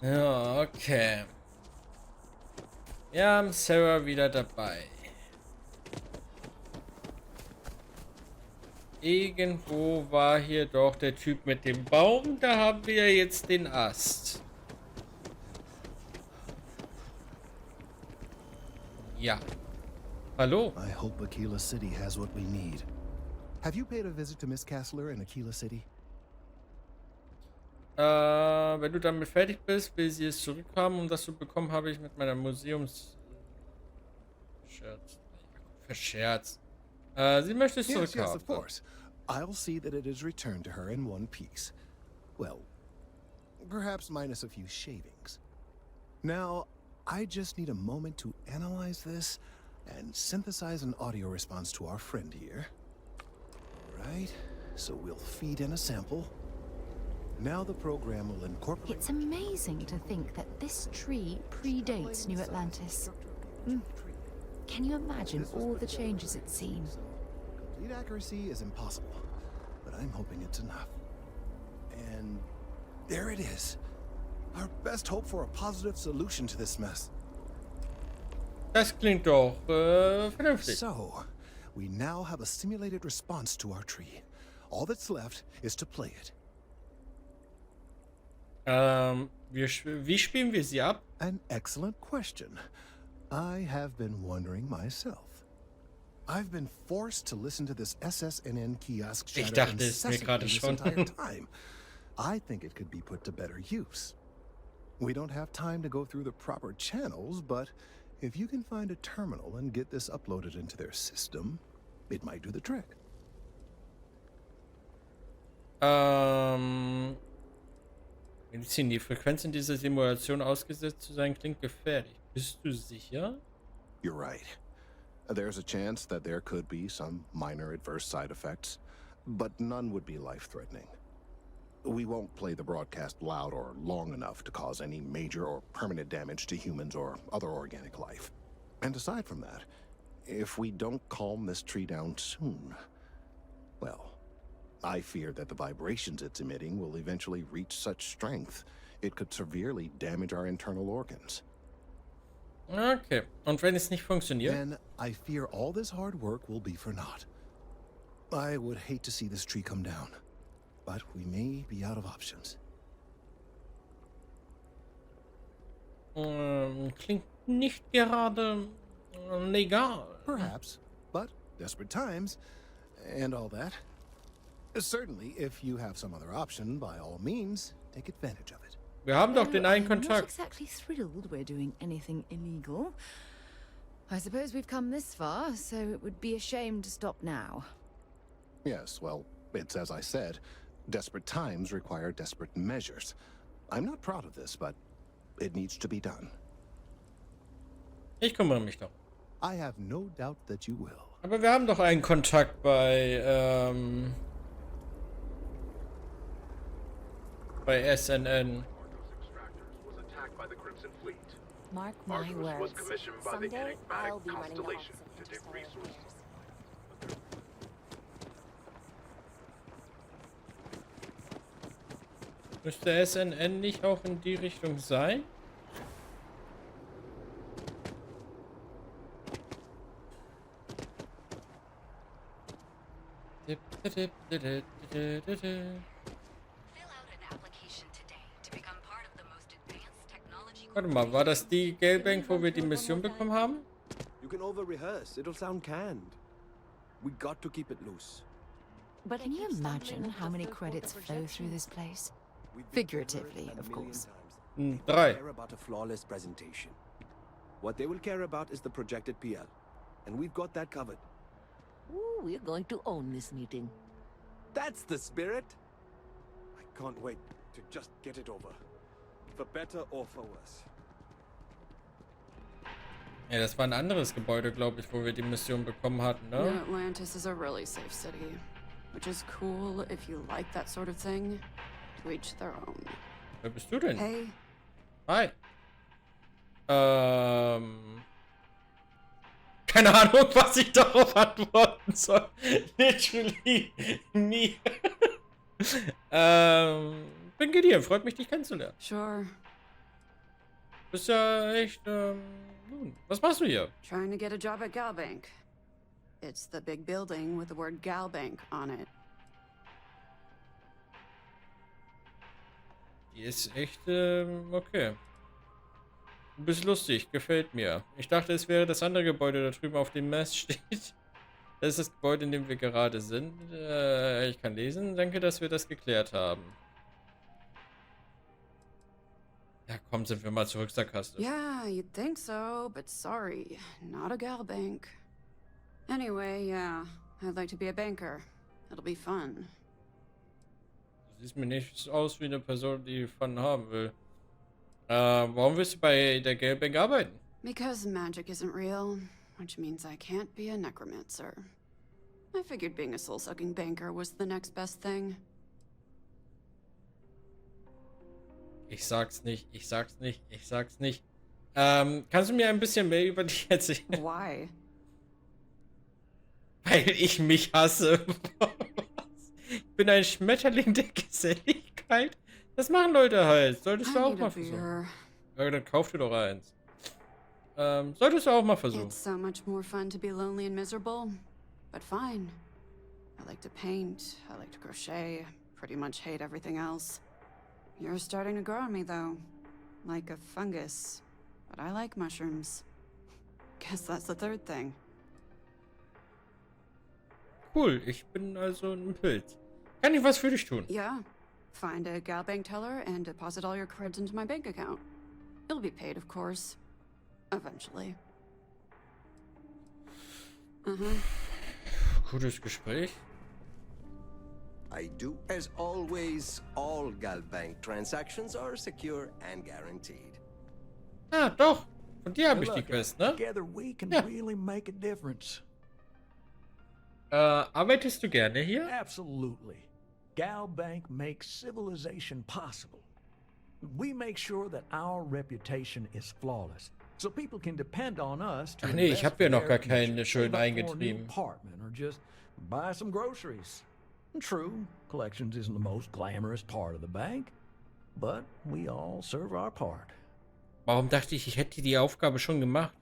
Ja, okay. Wir haben Sarah wieder dabei. Irgendwo war hier doch der Typ mit dem Baum. Da haben wir jetzt den Ast. Ja. Hallo. I hope Aquila City has what we need. Have you paid a visit to Miss Castler in Aquila City? Wenn du damit fertig bist, will sie es zurückhaben. Um das zu bekommen, habe ich mit meiner Museums... Verscherzt. Sie möchte es Yes, zurückhaben. of course. I'll see that it is returned to her in one piece. Well, perhaps minus a few shavings. Now, I just need a moment to analyze this and synthesize an audio response to our friend here. Right, so we'll feed in a sample. Now the program will incorporate... It's amazing to think that this tree predates New Atlantis. Can you imagine all the changes it's seen? Complete accuracy is impossible, but I'm hoping it's enough. And there it is. Our best hope for a positive solution to this mess. Das klingt doch vernünftig. So, we now have a simulated response to our tree. All that's left is to play it. Wie spielen wir sie ab? An excellent question. I have been wondering myself. I've been forced to listen to this SSNN kiosk Ich chatter dachte es mir incessantly gerade this schon. entire time. I think it could be put to better use. We don't have time to go through the proper channels, but if you can find a terminal and get this uploaded into their system, it might do the trick. Medizin, die Frequenz in dieser Simulation ausgesetzt zu sein, klingt gefährlich. Bist du sicher? You're right. There's a chance that there could be some minor adverse side effects, but none would be life-threatening. We won't play the broadcast loud or long enough to cause any major or permanent damage to humans or other organic life. And aside from that, if we don't calm this tree down soon, well, I fear that the vibrations it's emitting will eventually reach such strength, it could severely damage our internal organs. Okay. Und wenn es nicht funktioniert? Then I fear all this hard work will be for naught. I would hate to see this tree come down, but we may be out of options. Klingt nicht gerade legal. Perhaps, but desperate times and all that. Certainly, if you have some other option, by all means, take advantage of it. Wir haben doch den einen I'm not Kontakt. exactly thrilled we're doing anything illegal. I suppose we've come this far, so it would be a shame to stop now. Yes, well, it's as I said, desperate times require desperate measures. I'm not proud of this, but it needs to be done. Ich kümmere mich doch. I have no doubt that you will. Aber wir haben doch einen Kontakt bei SNN. Mark my words. Someday I'll be running the office of interstellar affairs. Müsste SNN nicht auch in die Richtung sein? Warte mal, war das die Gelbbank, wo wir die Mission bekommen haben? You can over-rehearse. It'll sound canned. We got to keep it loose. But can you imagine how many credits flow through this place? Figuratively, of course. They Drei. don't care about a flawless presentation. What they will care about is the projected PL. And we've got that covered. Ooh, we're going to own this meeting. That's the spirit! I can't wait to just get it over. For better or for worse. Ja, das war ein anderes Gebäude, glaube ich, wo wir die Mission bekommen hatten, New ne? Atlantis is a really safe city, which is cool if you like that sort of thing. To each their own. Wer bist du denn? Hey, Hi. Keine Ahnung, was ich darauf antworten soll. Literally nie. Bin Gideon, freut mich, dich kennenzulernen. sure. Bist ja echt, nun, was machst du hier? Trying to get a job at Galbank. It's the big building with the word Galbank on it. Die ist echt, okay. Du bist lustig, gefällt mir. Ich dachte, es wäre das andere Gebäude da drüben auf dem Mast steht. Das ist das Gebäude, in dem wir gerade sind. Ich kann lesen. Danke, dass wir das geklärt haben. Ja, komm, sind wir mal zurück, sarkastisch. Yeah, you'd think so, but sorry, not a Galbank. Anyway, yeah, I'd like to be a banker. It'll be fun. Du siehst mir nicht aus wie eine Person, die Fun haben will. Warum willst du bei der Gelbbank arbeiten? Because magic isn't real, which means I can't be a necromancer. I figured being a soul-sucking banker was the next best thing. Ich sag's nicht, ich sag's nicht, ich sag's nicht. Kannst du mir ein bisschen mehr über dich erzählen? Why? Weil ich mich hasse. Ich bin ein Schmetterling der Geselligkeit. Das machen Leute halt. Solltest du I auch need mal a versuchen. beer. Ja, dann kauf dir doch eins. Solltest du auch mal versuchen. It's so much more fun to be lonely and miserable, but fine. I like to paint, I like to crochet, pretty much hate everything else. You're starting to grow on me though, like a fungus, but I like mushrooms. Guess that's the third thing. Cool, ich bin also ein Pilz. Kann ich was für dich tun? Yeah, find a Galbank teller and deposit all your credits into my bank account. You'll be paid, of course. Eventually. Gutes Gespräch. I do. As always, all Galbank transactions are secure and guaranteed. Ah, doch. Von dir habe ich die Look, Quest, ne? together we can Ja. really make a difference. Arbeitest du gerne hier? Absolutely. Galbank makes civilization possible. We make sure that our reputation is flawless, so people can depend on us to Ach nee, ich invest habe ja in noch their gar future, keine schön save up for a new eingetrieben. apartment, or just buy some groceries. True, collections isn't the most glamorous part of the bank, but we all serve our part. Warum dachte ich, ich hätte die Aufgabe schon gemacht?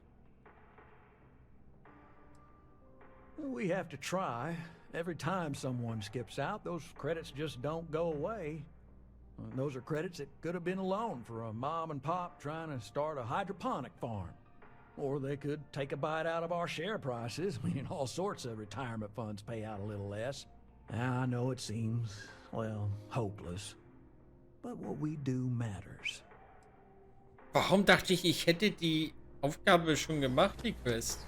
We have to try. Every time someone skips out, those credits just don't go away. Those are credits that could have been a loan for a mom and pop trying to start a hydroponic farm. Or they could take a bite out of our share prices. I mean, all sorts of retirement funds pay out a little less. I know it seems, well, hopeless. But what we do matters. Warum dachte ich, ich hätte die Aufgabe schon gemacht, die Quest?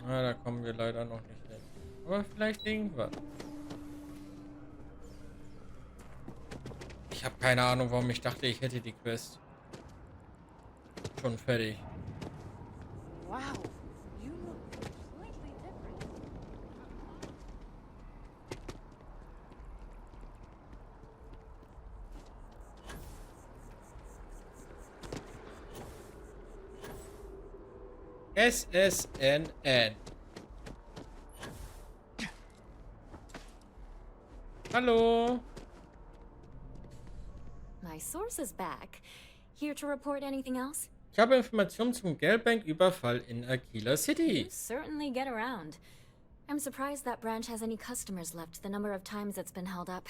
Ah, da kommen wir leider noch nicht hin. Aber vielleicht irgendwann. Ich habe keine Ahnung, warum ich dachte, ich hätte die Quest schon fertig. Wow, you look completely different. SSNN. Hallo. My source is back. Here to report anything else? Ich habe Informationen zum Geldbank-Überfall in Aquila City. You certainly get around. I'm surprised that branch has any customers left, the number of times it's been held up.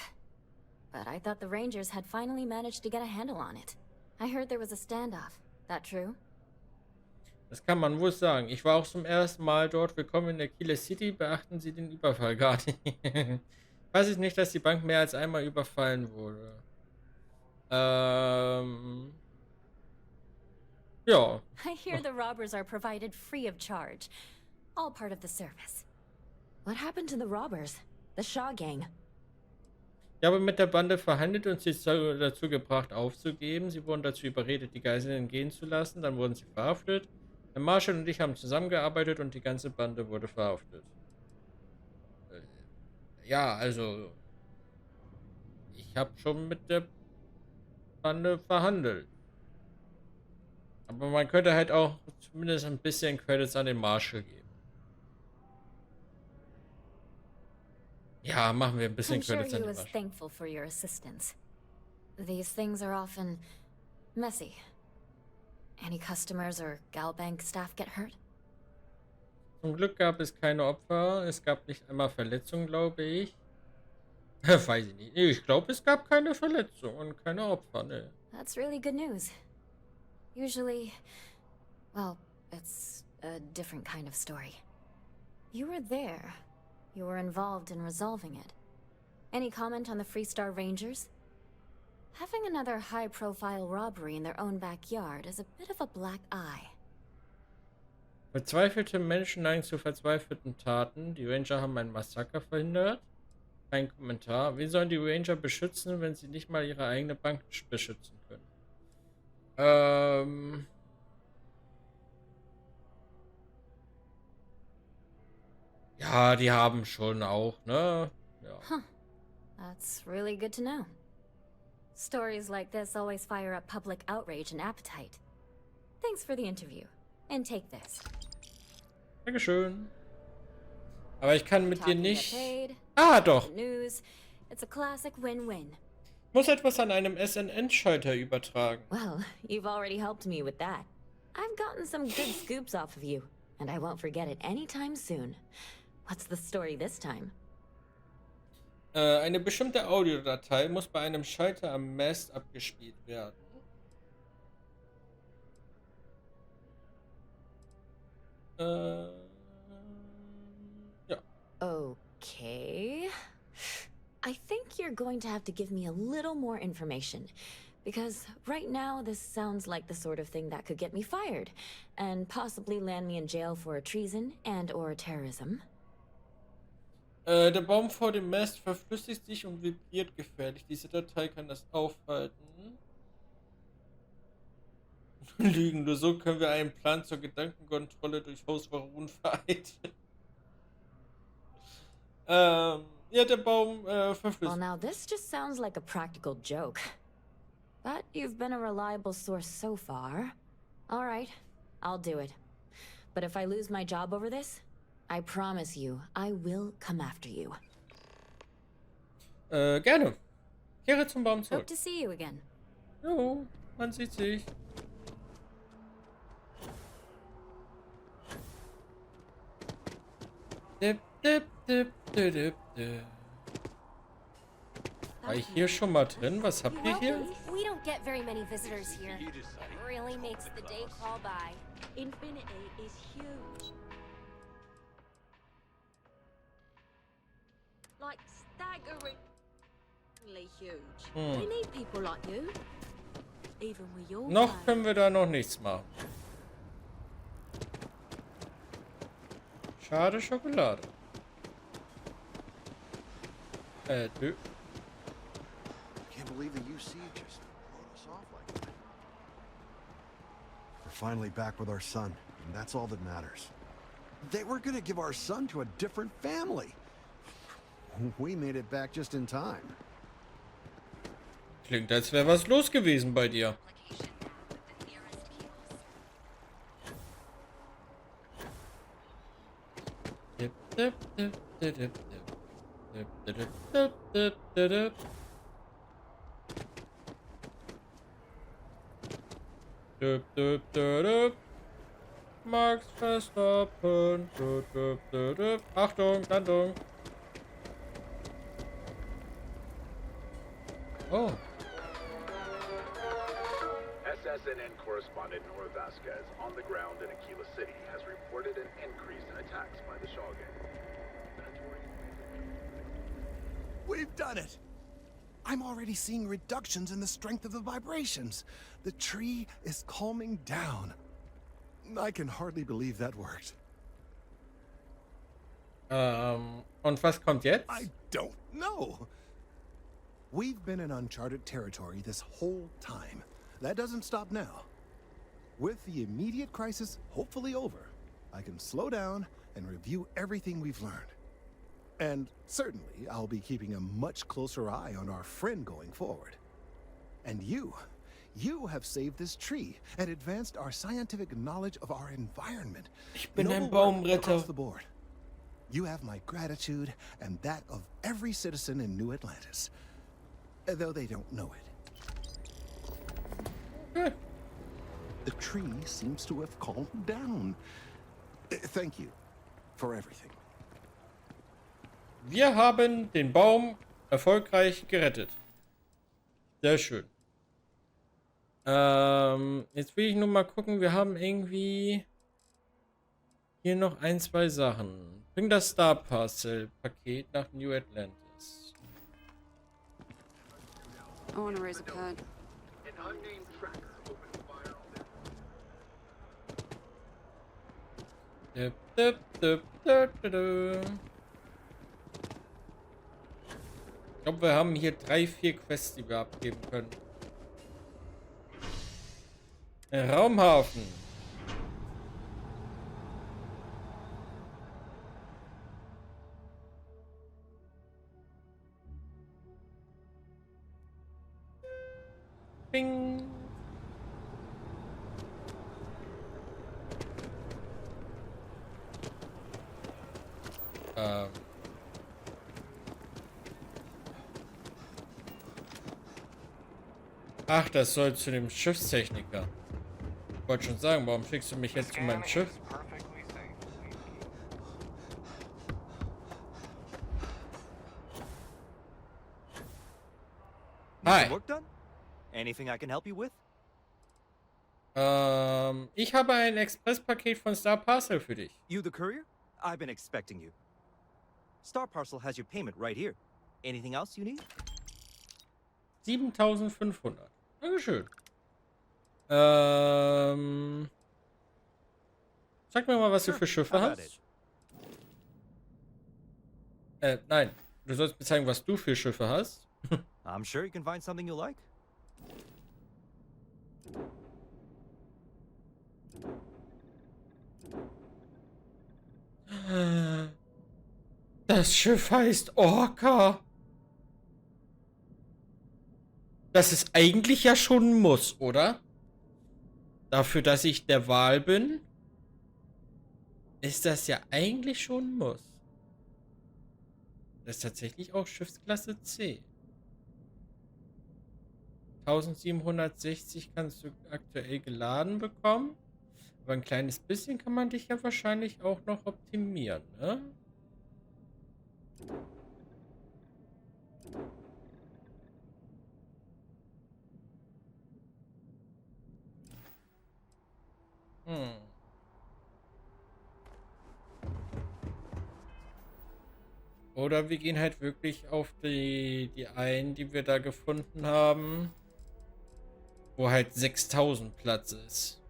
But I thought the Rangers had finally managed to get a handle on it. I heard there was a standoff. That true? Das kann man wohl sagen. Ich war auch zum ersten Mal dort. Willkommen in Aquila City. Beachten Sie den Überfall gar nicht. Weiß ich nicht, dass die Bank mehr als einmal überfallen wurde. Ja. I hear the robbers are provided free of charge. All part of the service. What happened to the robbers? The Shaw gang? Ich habe mit der Bande verhandelt und sie dazu gebracht aufzugeben. Sie wurden dazu überredet, die Geiseln gehen zu lassen. Dann wurden sie verhaftet. Der Marshall und ich haben zusammengearbeitet und die ganze Bande wurde verhaftet. Ja, also ich habe schon mit der Bande verhandelt. Aber man könnte halt auch zumindest ein bisschen Credits an den Marshall geben. Ja, machen wir ein bisschen I'm sure Credits an he den was Marshall. thankful for your assistance. These things are often messy. Any customers or Galbank staff get hurt? Zum Glück gab es keine Opfer. Es gab nicht einmal Verletzungen, glaube ich. Weiß ich nicht. Ich glaube, es gab keine Verletzungen und keine Opfer, ne. That's really good news. Usually, well, it's a different kind of story. You were there. You were involved in resolving it. Any comment on the Freestar Rangers? Having another high-profile robbery in their own backyard is a bit of a black eye. Verzweifelte Menschen neigen zu verzweifelten Taten. Die Ranger haben ein Massaker verhindert. Kein Kommentar. Wie sollen die Ranger beschützen, wenn sie nicht mal ihre eigene Bank beschützen können? Ja, die haben schon auch, ne? Ja. Huh. That's really good to know. Stories like this always fire up public outrage and appetite. Thanks for the interview. And take this. Dankeschön. Aber ich kann mit dir Talking nicht... get paid, Ah, doch. news. It's a classic win-win. Muss etwas an einem SNN-Schalter übertragen. Well, you've already helped me with that. I've gotten some good scoops off of you, and I won't forget it anytime soon. What's the story this time? Eine bestimmte Audiodatei muss bei einem Schalter am Mast abgespielt werden. Ja. Okay. I think you're going to have to give me a little more information. Because right now, this sounds like the sort of thing that could get me fired. And possibly land me in jail for treason and/or terrorism. Der Baum vor dem Mast verflüssigt sich und vibriert gefährlich. Diese Datei kann das aufhalten. Lügen, nur so können wir einen Plan zur Gedankenkontrolle durch Hausverruhen vereiteln. Ja, der Baum verflüssigt. Well, now this just sounds like a practical joke. But you've been a reliable source so far. All right, I'll do it. But if I lose my job over this, I promise you, I will come after you. Gerne. Kehre zum Baum Hope zurück. to see you again. Jo, man sieht sich. Dip, dip, dip, dip, dip, dip. War ich hier schon mal drin? Was habt ihr hier? We don't get very many visitors here. It really makes the day crawl by. Infinity is huge. Like staggeringly huge. We need people like you. Even with your Noch können wir da noch nichts machen. Schade Schokolade. Nö. Can't believe the UC just wrote us off like that. We're finally back with our son, and that's all that matters. They were gonna give our son to a different family. We made it back just in time. Klingt, als wäre was los gewesen bei dir. Dip, dip, dip, dip, dip, dip, dip, dip, dip, dip, dip. Düp, düp, düp. Max Verstappen. Düp, düp, düp, düp. Achtung, Landung. Oh. SSNN correspondent Nora Vasquez on the ground in Aquila City has reported an increase in attacks by the Shaw gang. We've done it! I'm already seeing reductions in the strength of the vibrations. The tree is calming down. I can hardly believe that worked. Und was kommt jetzt? I don't know. We've been in uncharted territory this whole time. That doesn't stop now. With the immediate crisis hopefully over, I can slow down and review everything we've learned. And certainly, I'll be keeping a much closer eye on our friend going forward. And you have saved this tree and advanced our scientific knowledge of our environment. Ich bin ein Noble work Baumretter. across the board. You have my gratitude and that of every citizen in New Atlantis. Though they don't know it. Gut. The tree seems to have calmed down. Thank you for everything. Wir haben den Baum erfolgreich gerettet. Sehr schön. Jetzt will ich nur mal gucken. Wir haben irgendwie hier noch ein, zwei Sachen. Bring das Star Parcel Paket nach New Atlantis. I want to raise a pet. An unnamed tracker opened fire on their Dup, dup, dup, dup, dup, dup. Ich glaube, wir haben hier 3, 4 Quests, die wir abgeben können. Raumhafen. Bing. Ach, das soll zu dem Schiffstechniker. Ich wollte schon sagen, warum schickst du mich jetzt zu meinem Schiff? Hi. Work done? Anything I can help you with? Ich habe ein Expresspaket von Star Parcel für dich. You the courier? I've been expecting you. Star Parcel has your payment right here. Anything else you need? 7.500. Dankeschön. Sag mir mal, was du für Schiffe hast. Nein. Du sollst mir zeigen, was du für Schiffe hast. I'm sure you can find something you like. Das Schiff heißt Orca. Das ist eigentlich ja schon ein Muss, oder? Dafür, dass ich der Wahl bin, ist das ja eigentlich schon ein Muss. Das ist tatsächlich auch Schiffsklasse C. 1760 kannst du aktuell geladen bekommen. Aber ein kleines bisschen kann man dich ja wahrscheinlich auch noch optimieren, ne? Oder wir gehen halt wirklich auf die einen, die wir da gefunden haben, wo halt 6000 Platz ist.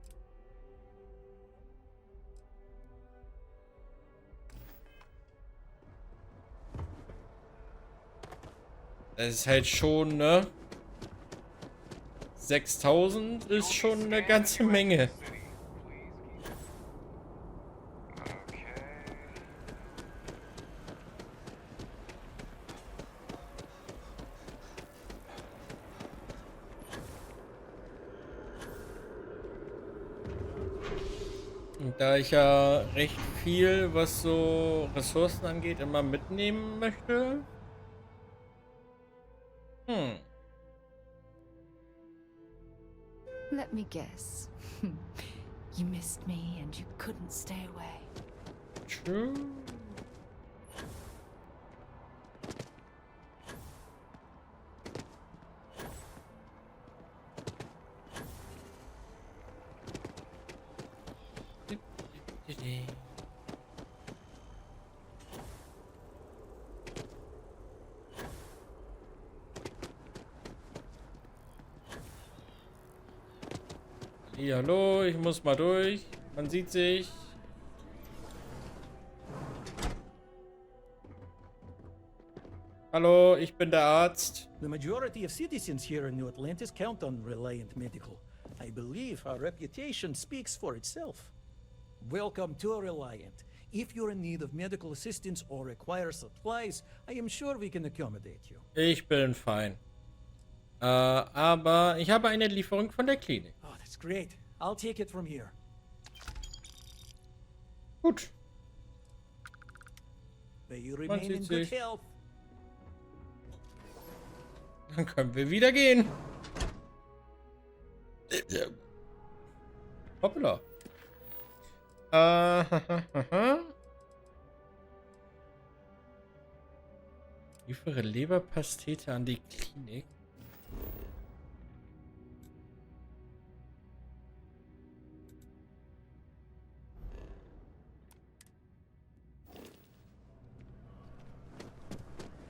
Das ist halt schon, ne? 6000 ist schon eine ganze Menge. Und da ich ja recht viel, was so Ressourcen angeht, immer mitnehmen möchte. Let me guess. You missed me and you couldn't stay away. True. Ja, hallo, ich muss mal durch. Man sieht sich. Hallo, ich bin der Arzt. The majority of citizens here in New Atlantis count on Reliant Medical. I believe our reputation speaks for itself. Welcome to Reliant. If you're in need of medical assistance or require supplies, I am sure we can accommodate you. Ich bin fein. Aber ich habe eine Lieferung von der Klinik. Oh, that's great. I'll take it from here. Gut. May you remain in good health. Dann können wir wieder gehen. Hoppla. Liefere Leberpastete an die Klinik.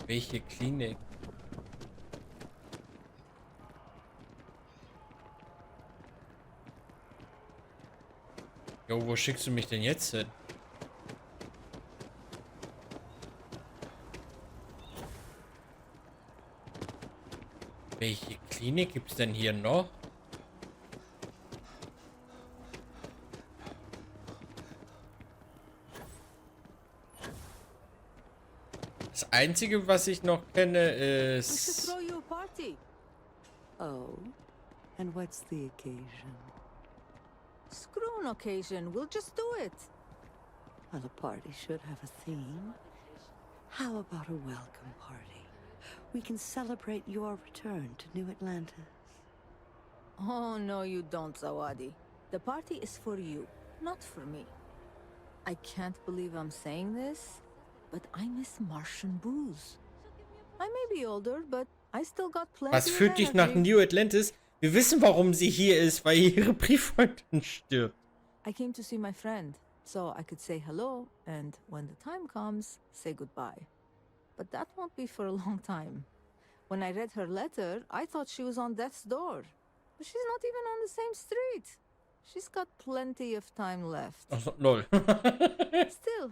Welche Klinik? Jo, wo schickst du mich denn jetzt hin? Welche Klinik gibt's denn hier noch? Das Einzige, was ich noch kenne, ist... Oh, and what's the occasion? Screw an occasion, we'll just do it. Well, a party should have a theme. How about a welcome party? We can celebrate your return to New Atlantis. Oh, no you don't, Zawadi. The party is for you, not for me. I can't believe I'm saying this, but I miss Martian booze. I may be older, but I still got plenty Was führt of dich nach energy. New Atlantis? Wir wissen, warum sie hier ist, weil ihre Brieffreundin stirbt. I came to see my friend, so I could say hello, and when the time comes, say goodbye. But that won't be for a long time. When I read her letter, I thought she was on death's door. But she's not even on the same street. She's got plenty of time left. Ach, lol. Still,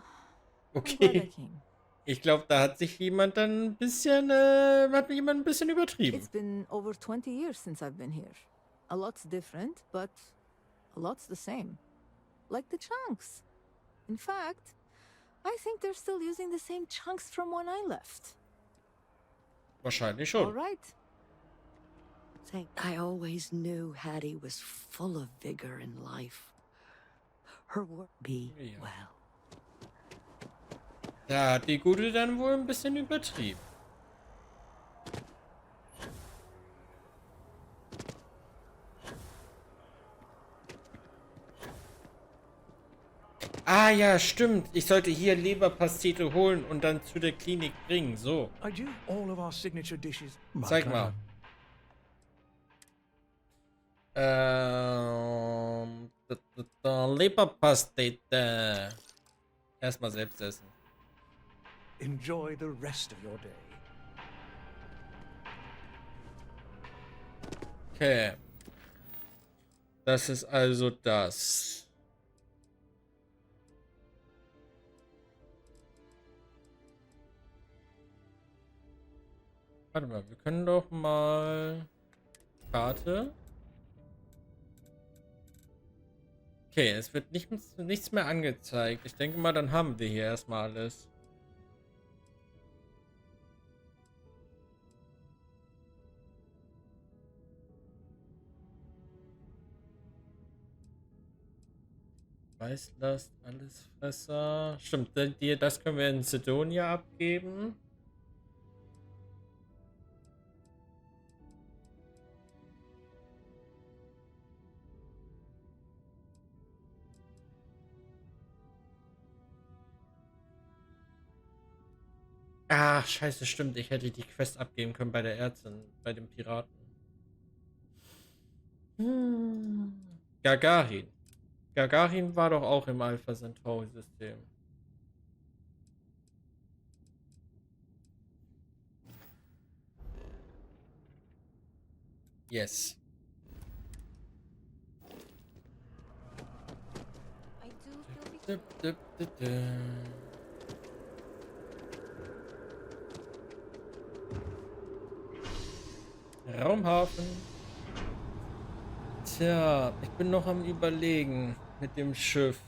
I'm glad I Okay. came. Ich glaube, da hat sich jemand dann ein bisschen, hat jemand ein bisschen übertrieben. It's been over 20 years since I've been here. A lot's different, but a lot's the same. Like the chunks. In fact, I think they're still using the same chunks from when I left. Wahrscheinlich All schon. right. I always knew Hattie was full of vigor in life. Her work be Ja. well. Da hat die Gute dann wohl ein bisschen übertrieben. Ah ja, stimmt. Ich sollte hier Leberpastete holen und dann zu der Klinik bringen. So. I do all of our signature dishes. Zeig mal. Leberpastete. Erstmal selbst essen. Enjoy the rest of your day. Okay. Das ist also das. Warte mal, wir können doch mal Karte. Okay, es wird nichts mehr angezeigt. Ich denke mal, dann haben wir hier erstmal alles. Weißlast, Allesfresser. Stimmt, das können wir in Sidonia abgeben. Ah, scheiße, stimmt. Ich hätte die Quest abgeben können bei der Ärztin, bei dem Piraten. Gagarin. Gagarin war doch auch im Alpha Centauri-System. Yes. Raumhafen. Tja, ich bin noch am Überlegen mit dem Schiff.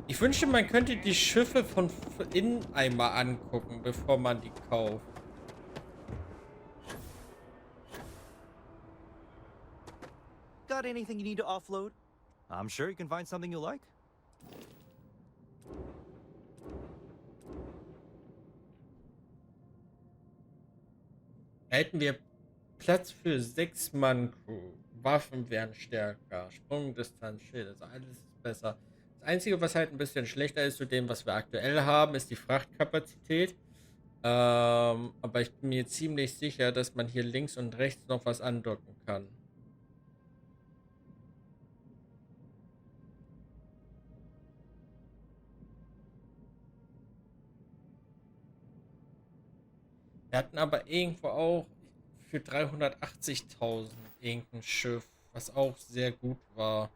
Ich Ich wünschte, man könnte die Schiffe von innen einmal angucken, bevor man die kauft. Got anything you need to offload? I'm sure you can find something you like. Hätten wir Platz für 6 Mann Crew. Waffen wären stärker. Sprungdistanz, Schild, also alles ist besser. Das Einzige, was halt ein bisschen schlechter ist zu dem, was wir aktuell haben, ist die Frachtkapazität. Aber ich bin mir ziemlich sicher, dass man hier links und rechts noch was andocken kann. Wir hatten aber irgendwo auch für 380.000 irgendein Schiff, was auch sehr gut war.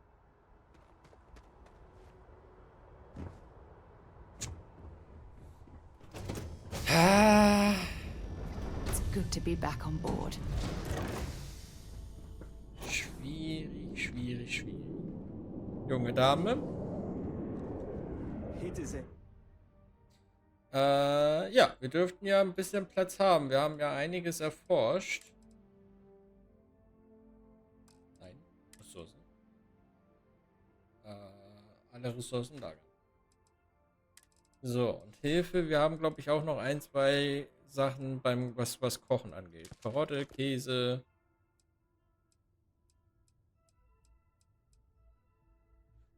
It's good to be back on board. Schwierig, schwierig, schwierig. Junge Dame. Ja, wir dürften ja ein bisschen Platz haben. Wir haben ja einiges erforscht. Nein, Ressourcen. Alle Ressourcen lagern. So, und Hilfe. Wir haben, glaube ich, auch noch ein, zwei Sachen beim was Kochen angeht. Karotte, Käse.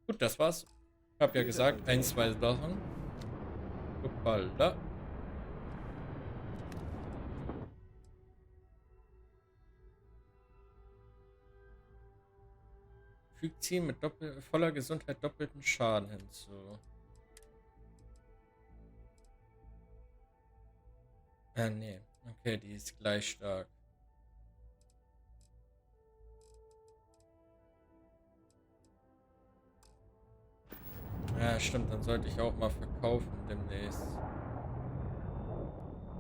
Gut, das war's. Ich habe ja gesagt, ein, zwei Sachen. Hoppala. Fügt sie mit voller Gesundheit doppelten Schaden hinzu. Nee. Okay, die ist gleich stark. Ja, stimmt, dann sollte ich auch mal verkaufen demnächst.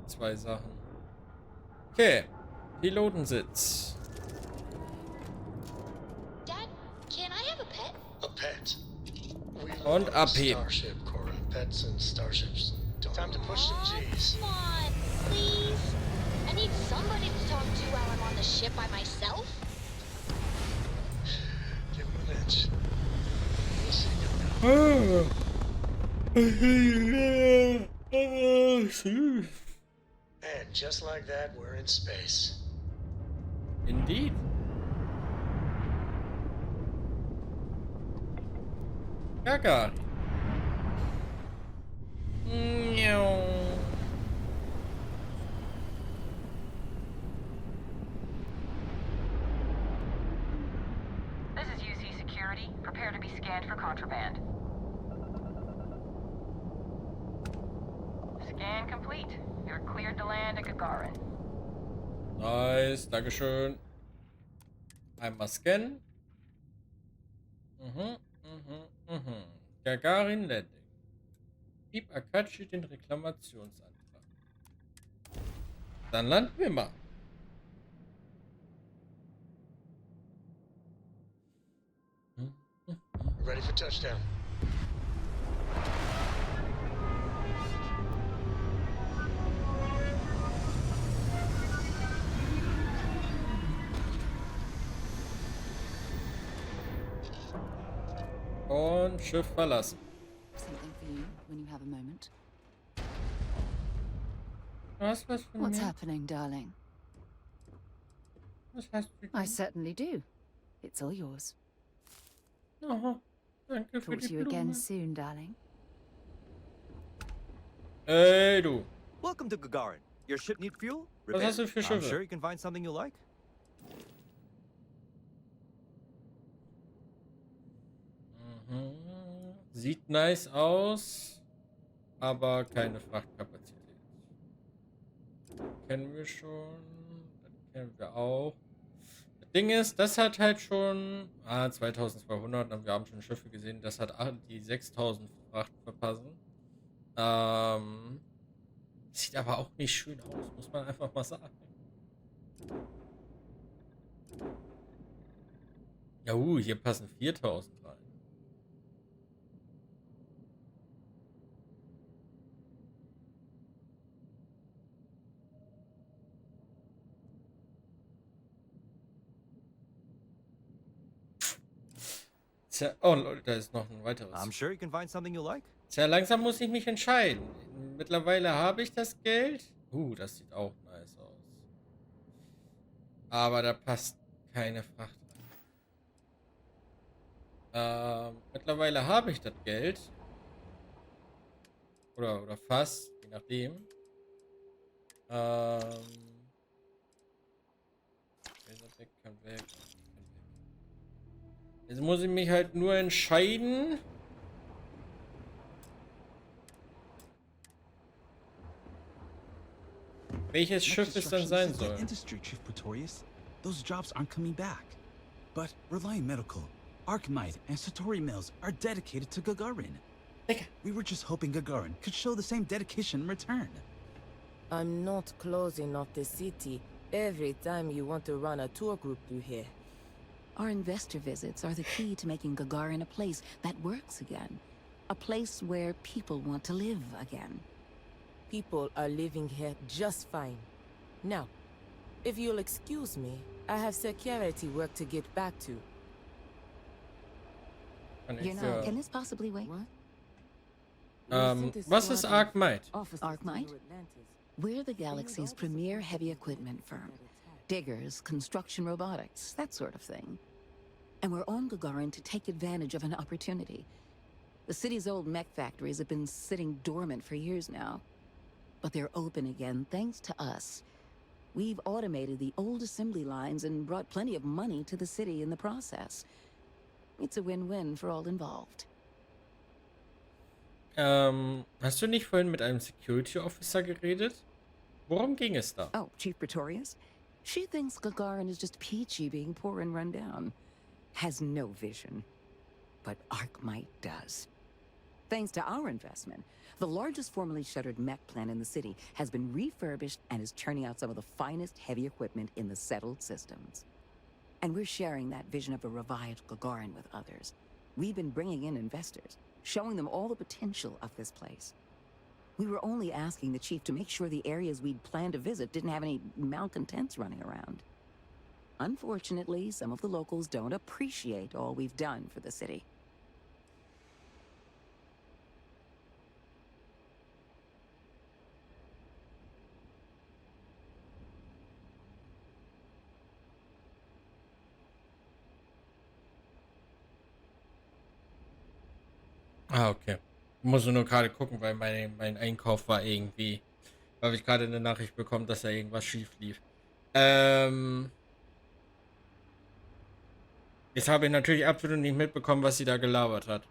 2 Sachen. Okay. Pilotensitz. Dad, can I have a pet? A pet? Und abheben. Starship, Cora. Pets and starships. Time to push some G's. Come on, please. I need somebody to talk to while I'm on the ship by myself. Give him an inch. We'll see. And just like that, we're in space. Indeed. Gagarin. This is UC Security. Prepare to be scanned for contraband. Scan complete. You're cleared to land at Gagarin. Nice, dankeschön. Einmal scannen. Gagarin Landing. Gib Akachi den Reklamationsantrag. Dann landen wir mal. Ready for touchdown. Und Schiff verlassen. Something for you when you have a moment. Was für What's mir? happening, darling? Was hast du I certainly do. It's all yours. Aha, danke für Talk die to you again Blume. soon, darling. Ey, du. Welcome to Gagarin. Your ship need fuel? Was hast du für I'm Schiffe? sure you can find something you like. Sieht nice aus, aber keine Frachtkapazität. Kennen wir schon. Das kennen wir auch. Das Ding ist, das hat halt schon 2200 und wir haben schon Schiffe gesehen, das hat die 6000 Fracht verpassen. Sieht aber auch nicht schön aus, muss man einfach mal sagen. Ja, hier passen 4000 rein. Tja, oh, Leute, da ist noch ein weiteres. I'm sure you can find something you like. Tja, langsam muss ich mich entscheiden. Mittlerweile habe ich das Geld. Das sieht auch nice aus. Aber da passt keine Fracht rein. Mittlerweile habe ich das Geld. Oder fast, je nachdem. Kann weg. Jetzt muss ich mich halt nur entscheiden. Welches Schiff es dann sein soll. Industry, Chief Pretorius. Those jobs aren't coming back. But Reliant Medical, Arkmite, and Satori Mills are dedicated to Gagarin. We were just hoping Gagarin could show the same dedication in return. I'm not closing off the city every time you want to run a tour group through here. Our investor visits are the key to making Gagarin a place that works again. A place where people want to live again. People are living here just fine. Now, if you'll excuse me, I have security work to get back to. Can this possibly wait? Was ist Arkmite? Arkmite? We're the galaxy's premier heavy equipment firm. Diggers, construction robotics, that sort of thing. And we're on Gagarin to take advantage of an opportunity. The city's old mech factories have been sitting dormant for years now. But they're open again thanks to us. We've automated the old assembly lines and brought plenty of money to the city in the process. It's a win-win for all involved. Hast du nicht vorhin mit einem Security Officer geredet? Worum ging es da? Oh, Chief Pretorius? She thinks Gagarin is just peachy being poor and run down. Has no vision. But Arkmite does. Thanks to our investment, the largest formerly shuttered mech plant in the city has been refurbished and is churning out some of the finest heavy equipment in the settled systems. And we're sharing that vision of a revived Gagarin with others. We've been bringing in investors, showing them all the potential of this place. We were only asking the chief to make sure the areas we'd planned to visit didn't have any malcontents running around. Unfortunately, some of the locals don't appreciate all we've done for the city. Okay. Ich muss nur gerade gucken, weil mein Einkauf war irgendwie, habe ich gerade eine Nachricht bekommen, dass da irgendwas schief lief. Jetzt habe ich natürlich absolut nicht mitbekommen, was sie da gelabert hat.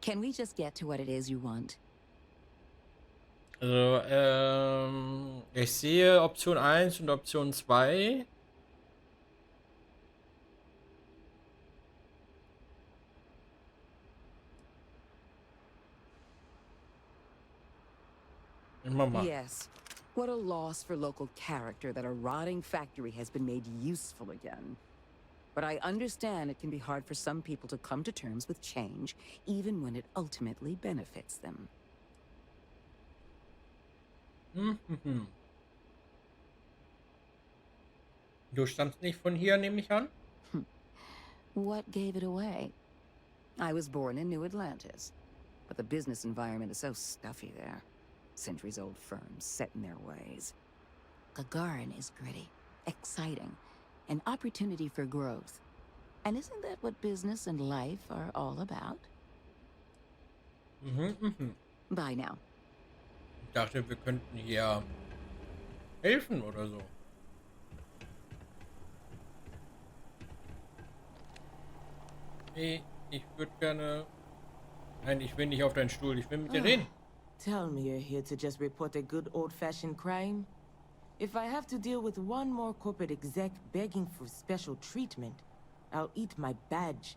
Can we just get to what it is you want? Also, ich sehe Option 1 und Option 2. Yes. What a loss for local character that a rotting factory has been made useful again. But I understand it can be hard for some people to come to terms with change, even when it ultimately benefits them. Du stammst nicht von hier, nehme ich an? What gave it away? I was born in New Atlantis, but the business environment is so stuffy there. Centuries-old firms set in their ways. Gagarin is gritty, exciting, an opportunity for growth. And isn't that what business and life are all about? Bye now. Ich dachte, wir könnten hier helfen oder so. Nee, ich würde gerne... Nein, ich will nicht auf deinen Stuhl, ich will mit dir reden. Tell me you're here to just report a good old-fashioned crime? If I have to deal with one more corporate exec begging for special treatment, I'll eat my badge.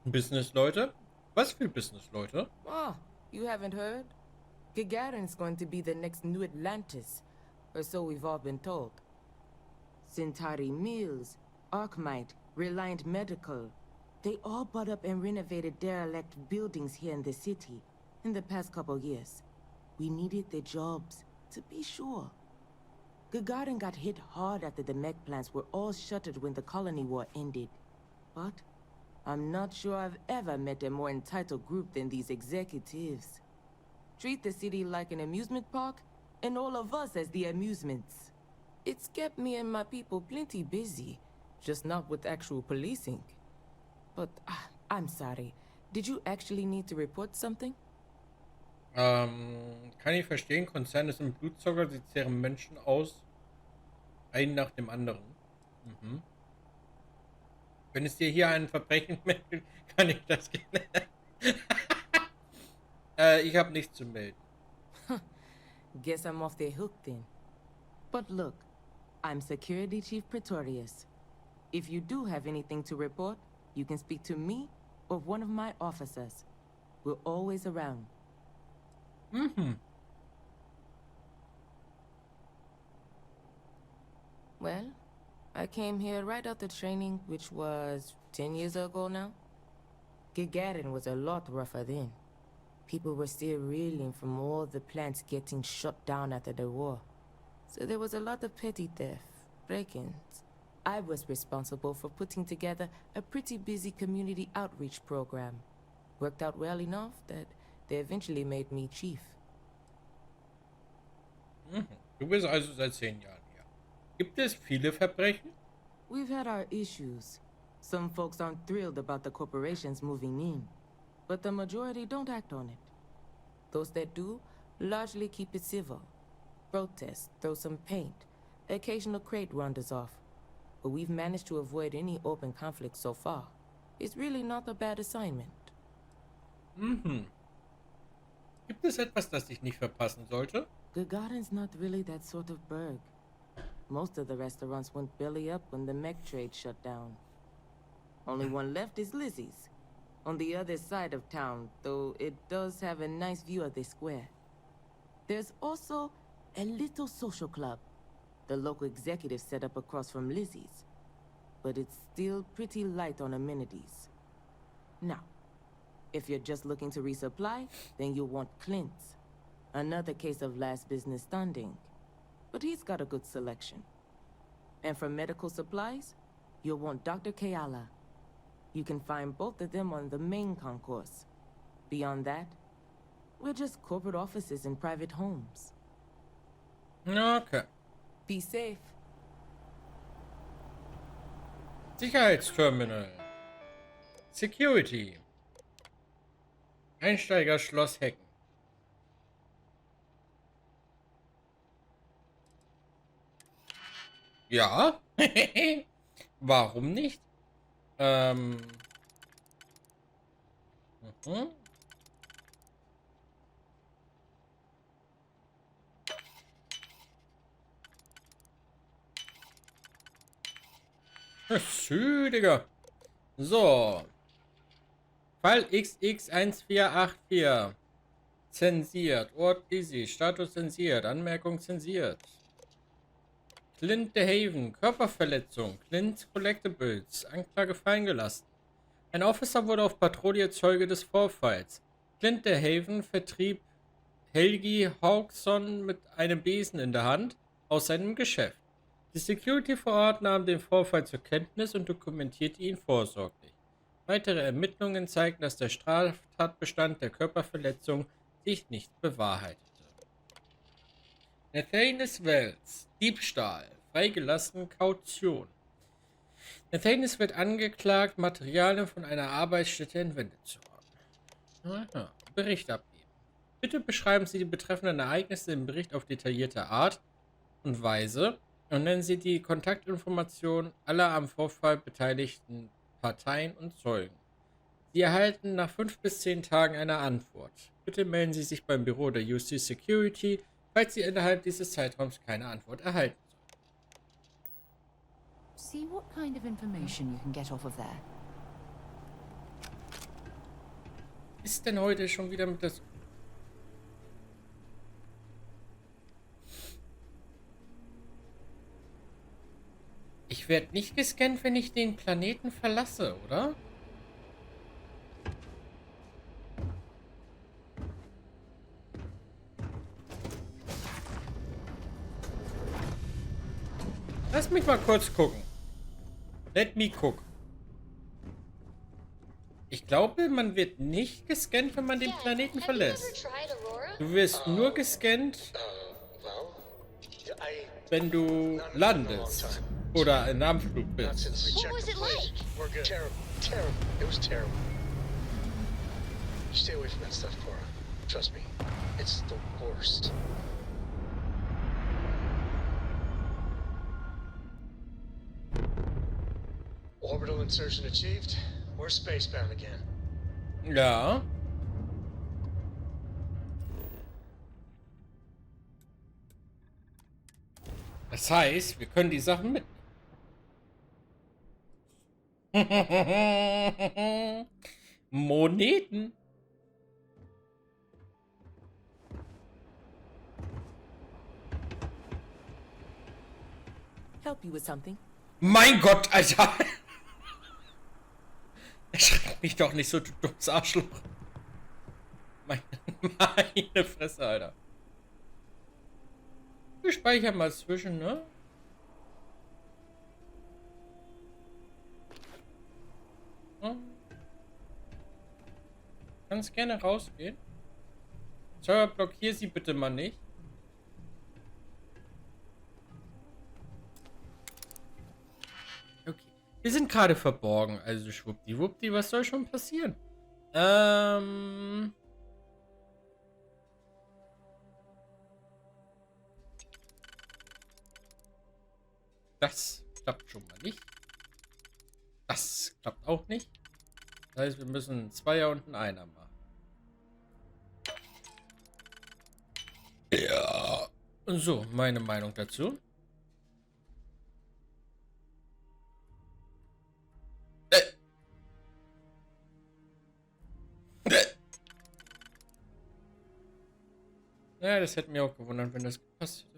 Business-Leute? Was für Business-Leute? Oh, you haven't heard? Gagarin's going to be the next New Atlantis. or so we've all been told. Centauri Mills, Arkmite, Reliant Medical, they all bought up and renovated derelict buildings here in the city in the past couple years. We needed the jobs, to be sure. Gagarin got hit hard after the mech plants were all shuttered when the colony war ended. But I'm not sure I've ever met a more entitled group than these executives. Treat the city like an amusement park, and all of us as the amusements. It's kept me and my people plenty busy, just not with actual policing. But I'm sorry. Did you actually need to report something? Kann ich verstehen. Konzerne sind Blutzucker, sie zehren Menschen aus. Einen nach dem anderen. Mhm. Wenn es dir hier ein Verbrechen meldet, kann ich das gerne. Ich habe nichts zu melden. Guess I'm off the hook then. But look, I'm Security Chief Pretorius. If you do have anything to report, you can speak to me or one of my officers. We're always around. Mhm. Well, I came here right after training, which was 10 years ago now. Gagarin was a lot rougher then. People were still reeling from all the plants getting shut down after the war. So there was a lot of petty theft, break-ins. I was responsible for putting together a pretty busy community outreach program. Worked out well enough that they eventually made me chief. Mhm. Du bist also seit 10 Jahren hier. Gibt es viele Verbrechen? We've had our issues. Some folks aren't thrilled about the corporations moving in, but the majority don't act on it. Those that do largely keep it civil. Protest, throw some paint, occasional crate wanders off. But we've managed to avoid any open conflict so far. It's really not a bad assignment. Mhm. Gibt es etwas, das ich nicht verpassen sollte? Gagarin's not really that sort of burg. Most of the restaurants went belly up when the mech trade shut down. Only one left is Lizzie's, on the other side of town, though it does have a nice view of the square. There's also a little social club the local executive set up across from Lizzie's, but it's still pretty light on amenities. Now, if you're just looking to resupply, then you'll want Clint's. Another case of last business standing, but he's got a good selection. And for medical supplies, you'll want Dr. Keala. You can find both of them on the main concourse. Beyond that, we're just corporate offices and private homes. Okay. Be safe. Sicherheitsterminal. Security. Einsteigerschloss hacken. Ja. Warum nicht? Mhm. Digga. So. Fall XX1484. Zensiert. Ort easy. Status zensiert. Anmerkung zensiert. Clint de Haven. Körperverletzung. Clint Collectibles. Anklage fallen gelassen. Ein Officer wurde auf Patrouille Zeuge des Vorfalls. Clint de Haven vertrieb Helgi Hawkson mit einem Besen in der Hand aus seinem Geschäft. Die Security vor Ort nahm den Vorfall zur Kenntnis und dokumentierte ihn vorsorglich. Weitere Ermittlungen zeigten, dass der Straftatbestand der Körperverletzung sich nicht bewahrheitete. Nathaniel Wells, Diebstahl, freigelassen, Kaution. Nathaniel wird angeklagt, Materialien von einer Arbeitsstätte entwendet zu haben. Aha. Bericht abgeben. Bitte beschreiben Sie die betreffenden Ereignisse im Bericht auf detaillierte Art und Weise und nennen Sie die Kontaktinformationen aller am Vorfall beteiligten Parteien und Zeugen. Sie erhalten nach 5 bis 10 Tagen eine Antwort. Bitte melden Sie sich beim Büro der UC Security, falls Sie innerhalb dieses Zeitraums keine Antwort erhalten. See what kind of information you can get off of there. Ist denn heute schon wieder mit das... werde nicht gescannt, wenn ich den Planeten verlasse, oder? Lass mich mal kurz gucken. Let me cook. Ich glaube, man wird nicht gescannt, wenn man den Planeten verlässt. Du wirst nur gescannt, wenn du landest oder in Anflug bist. What was it like? We're good. Terrible. Terrible. It was terrible. Stay away from that stuff, Cora. Trust me. It's the worst. Orbital insertion achieved. We're spacebound again. Ja. Das heißt, wir können die Sachen mitnehmen. Moneten. Help you with something? Mein Gott, Alter. Erschreckt mich doch nicht so, du dummes Arschloch. Meine Fresse, Alter. Wir speichern mal zwischen, ne? Kannst gerne rausgehen. Server, blockier sie bitte mal nicht. Okay. Wir sind gerade verborgen, also schwuppdiwuppdi, was soll schon passieren? Das klappt schon mal nicht. Das klappt auch nicht. Das heißt, wir müssen einen Zweier und einen Einer machen. Ja. So, meine Meinung dazu. Ja, das hätte mich auch gewundert, wenn das gepasst hätte.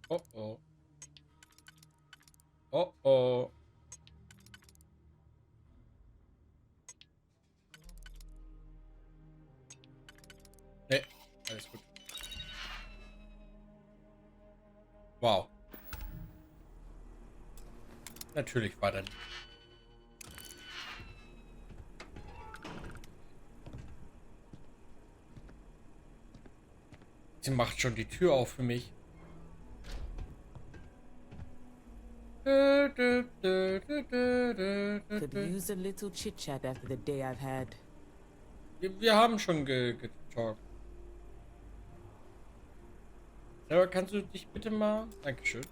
Oh oh. Oh oh. Nee, alles gut. Wow. Natürlich war dann. Sie macht schon die Tür auf für mich. Could use a little chit chat after the day I've had. Wir haben schon getalkt. Sarah, kannst du dich bitte mal... Dankeschön.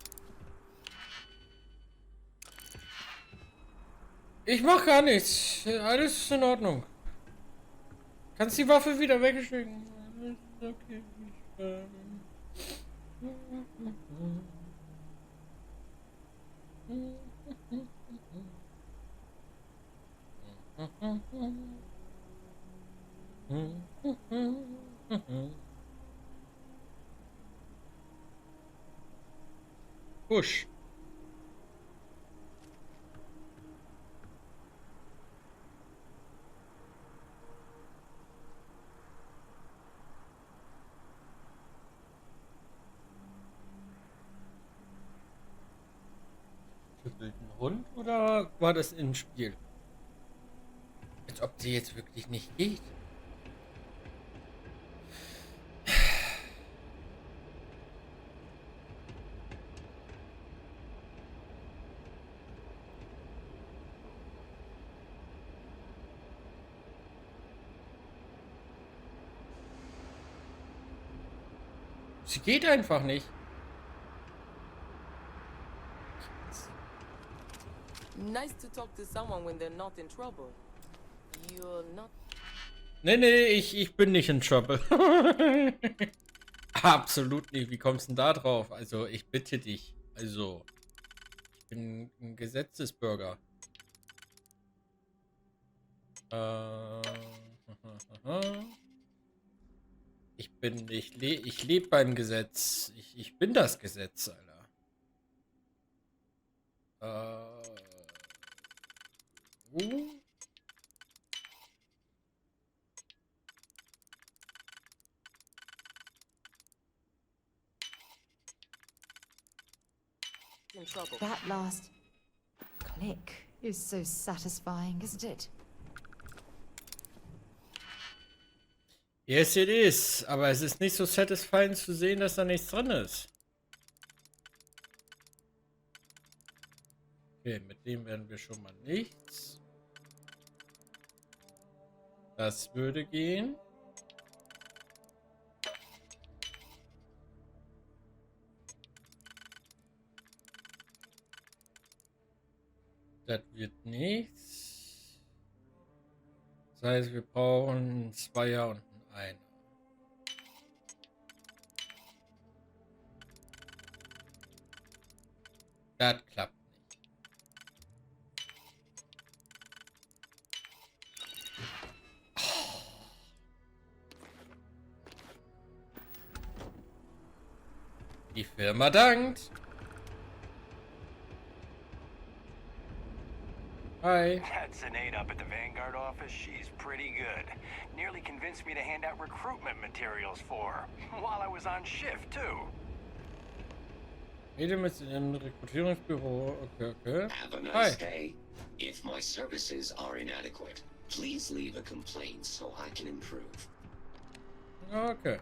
Ich mach gar nichts. Alles ist in Ordnung. Kannst die Waffe wieder wegschicken. Okay. Push. Ein Hund oder war das im Spiel? Als ob sie jetzt wirklich nicht geht. Sie geht einfach nicht. Nice to talk to someone when they're not in trouble. You're not... Nee, ich bin nicht in Trouble. Absolut nicht. Wie kommst du denn da drauf? Also, ich bitte dich. Also, ich bin ein Gesetzesbürger. Ich lebe beim Gesetz. Ich bin das Gesetz, Alter. In trouble. That last click is so satisfying, isn't it? Yes, it is. Aber es ist nicht so satisfying zu sehen, dass da nichts dran ist. Okay, mit dem werden wir schon mal nichts. Das würde gehen. Das wird nichts. Das heißt, wir brauchen einen Zweier und einen Einer. Das klappt nicht. Die Firma dankt. Hi. That's an 8 up at the Vanguard office. She's pretty good. Nearly convinced me to hand out recruitment materials for her. While I was on shift, too. Rede mit dem Rekrutierungsbüro. Okay. Have a nice day. If my services are inadequate, please leave a complaint so I can improve. Okay.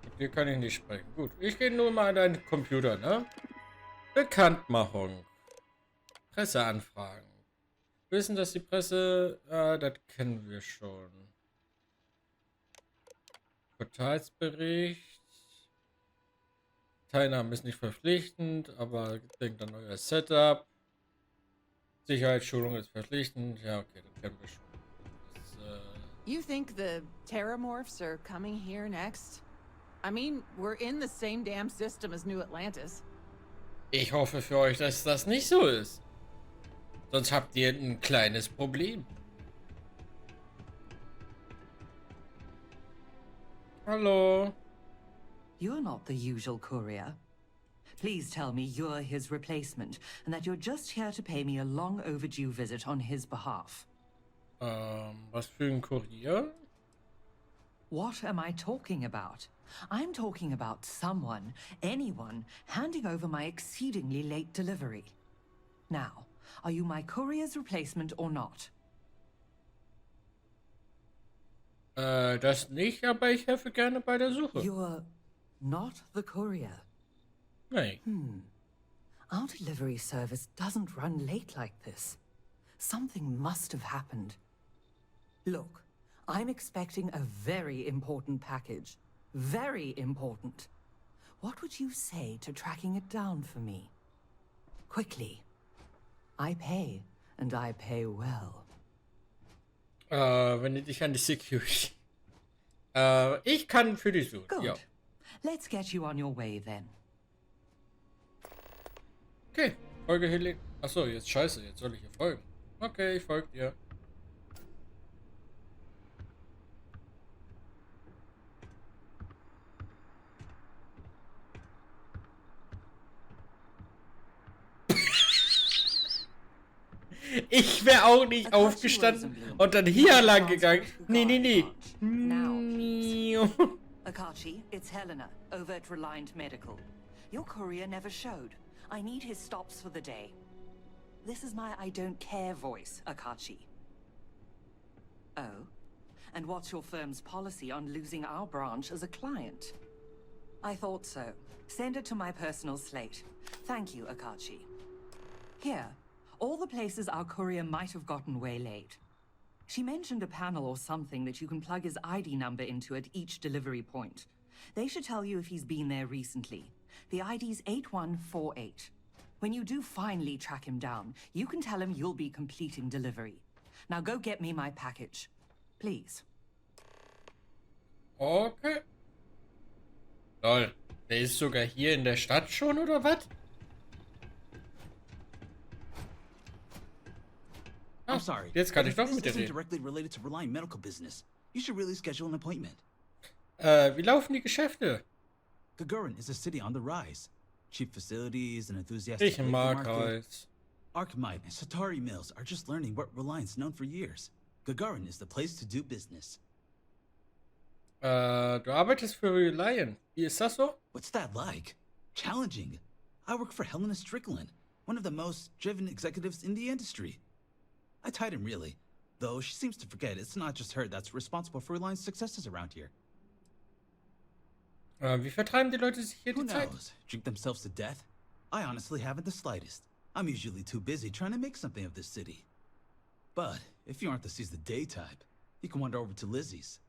Mit dir kann ich nicht sprechen. Gut, ich gehe nur mal an deinen Computer, ne? Bekanntmachung. Presseanfragen. Wissen, dass die Presse... das kennen wir schon. Quartalsbericht. Teilnahme ist nicht verpflichtend, aber denkt an euer Setup. Sicherheitsschulung ist verpflichtend. Ja, okay, das kennen wir schon. Das, You think the Terramorphs are coming here next? I mean, we're in the same damn system as New Atlantis. Ich hoffe für euch, dass das nicht so ist. Sonst habt ihr ein kleines Problem. Hallo. You're not the usual courier. Please tell me you're his replacement and that you're just here to pay me a long overdue visit on his behalf. Was für ein Kurier? What am I talking about? I'm talking about someone, anyone, handing over my exceedingly late delivery. Now, are you my courier's replacement or not? Das nicht, aber ich helfe gerne bei der Suche. You're not the courier? Nein. Our delivery service doesn't run late like this. Something must have happened. Look, I'm expecting a very important package. Very important. What would you say to tracking it down for me? Quickly. I pay, and I pay well. Wende dich an die Security. Ich kann für dich suchen. Good. Ja. Let's get you on your way then. Okay, Folge hier. Achso, jetzt scheiße, jetzt soll ich hier folgen. Okay, ich folge dir. Ich wäre auch nicht aufgestanden und dann hier lang gegangen. Nee. Akachi, it's Helena, over at Reliant Medical. Your courier never showed. I need his stops for the day. This is my I don't care voice, Akachi. Oh? And what's your firm's policy on losing our branch as a client? I thought so. Send it to my personal slate. Thank you, Akachi. Here, all the places our courier might have gotten way late. She mentioned a panel or something that you can plug his ID number into at each delivery point. They should tell you if he's been there recently. The ID's 8148. When you do finally track him down, you can tell him you'll be completing delivery. Now go get me my package. Please. Okay. Lol, der ist sogar hier in der Stadt schon, oder was? I I'm sorry. Jetzt kann ich doch This mit dir isn't reden. directly related to Reliant medical business. You should really schedule an appointment. Wie laufen die Geschäfte? Gagarin is a city on the rise. Cheap facilities and enthusiastic Ich labor mag market. Reis. Arkmite and Satari Mills are just learning what Reliant's known for years. Gagarin is the place to do business. Du arbeitest für Reliant. Wie ist das so? What's that like? Challenging. I work for Helena Strickland, one of the most driven executives in the industry. I tied him really, though she seems to forget it's not just her that's responsible for Reliant's successes around here. Wie vertreiben die Leute sich hier Who die Zeit? knows? Drink themselves to death? I honestly haven't the slightest. I'm usually too busy trying to make something of this city. But if you aren't the seize the day type, you can wander over to Lizzie's.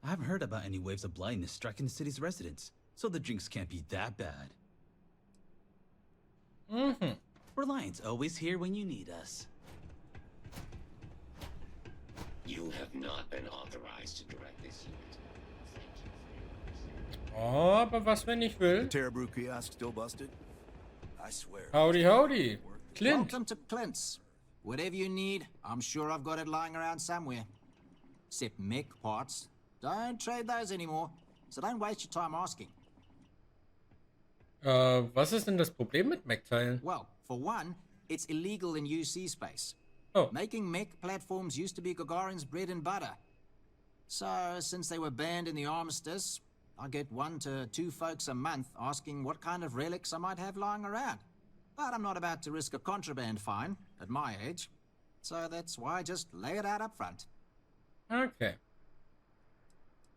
I haven't heard about any waves of blindness striking the city's residents, so the drinks can't be that bad. Reliant's always here when you need us. You have not been authorized to direct this unit. Oh, aber was, wenn ich will? Terra Brew kiosk still busted? I swear. Howdy, howdy. Clint. Welcome to Clint's. Whatever you need, I'm sure I've got it lying around somewhere. Except mech parts. Don't trade those anymore, so don't waste your time asking. Was ist denn das Problem mit Mech-Teilen? Well, for one, it's illegal in UC space. Oh. Making mech platforms used to be Gagarin's bread and butter. So, since they were banned in the armistice, I get 1 to 2 folks a month asking what kind of relics I might have lying around. But I'm not about to risk a contraband fine at my age. So that's why I just lay it out up front. Okay.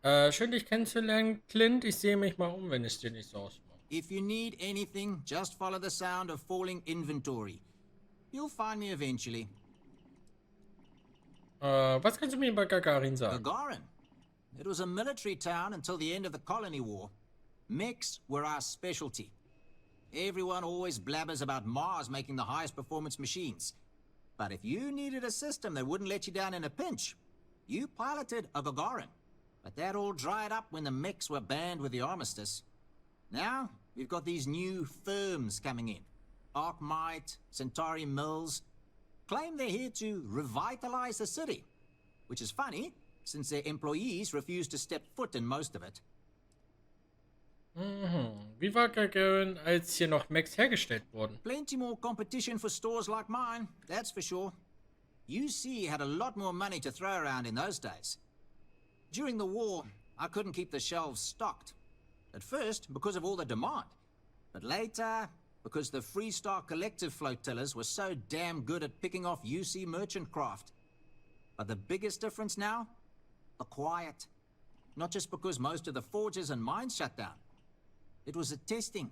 Schön dich kennenzulernen, Clint. Ich sehe mich mal um, wenn es dir nicht so ausmacht. If you need anything, just follow the sound of falling inventory. You'll find me eventually. Was kannst du mir über Gagarin sagen? Gagarin? It was a military town until the end of the colony war. Mechs were our specialty. Everyone always blabbers about Mars making the highest performance machines. But if you needed a system that wouldn't let you down in a pinch, you piloted a Gagarin. But that all dried up when the mechs were banned with the armistice. Now, we've got these new firms coming in. Arkmite, Centauri Mills. Claim they're here to revitalize the city. Which is funny, since their employees refuse to step foot in most of it. Wie war Gagarin, als hier noch Mechs hergestellt wurden? Plenty more competition for stores like mine, that's for sure. UC had a lot more money to throw around in those days. During the war, I couldn't keep the shelves stocked. At first, because of all the demand. But later, because the Freestar Collective flotillas were so damn good at picking off UC merchant craft. But the biggest difference now? The quiet. Not just because most of the forges and mines shut down. It was the testing.